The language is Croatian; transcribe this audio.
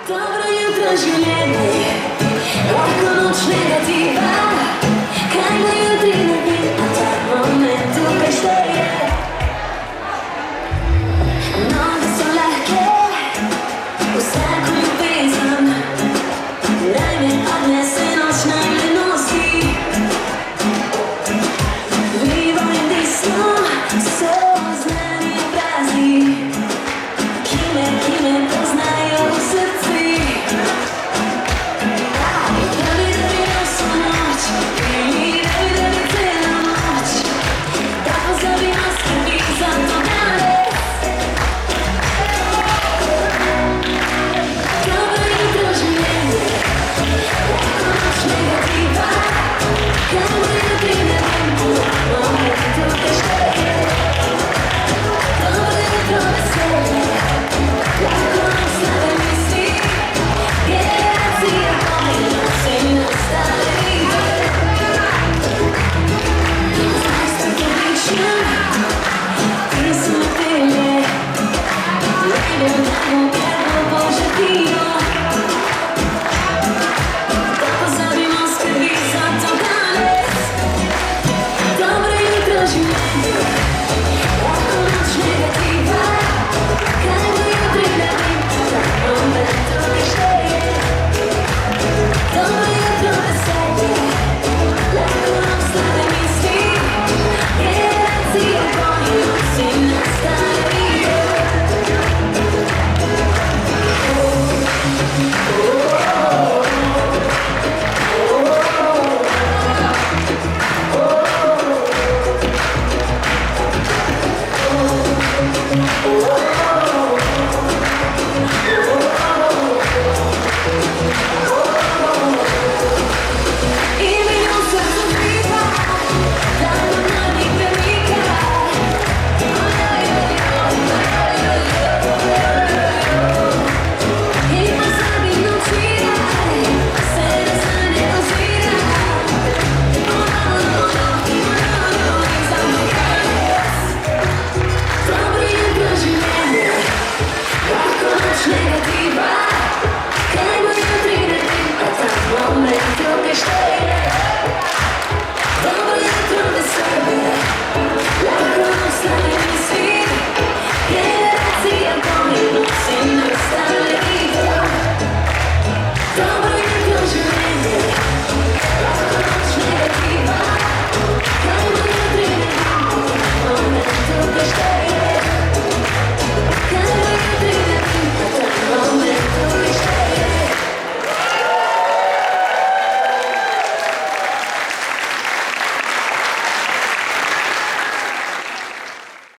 Dobro jutro življenje, lahko noč negativa, kaj bo jutri ne bi, a ta moment tukaj šteje. Noge so lahke, vsako ljubezen, naj me odnese noč, naj me nosi. Levo in desno so znani obrazi, ki me poznajo v srci. Da bi noso noč, da bi celo noč, da pozabi na skrbi za to danes. Dobro jutro življenje, lahko noč negativa, kaj bo jutri ne vem, moment tukaj šteje. Dobro jutro veselje, lahko noč slabe misli, generacija pomembna se mi ostale igre. Zdaj se povišam, pismo pelje, naj bo, ker bo Bože tiho.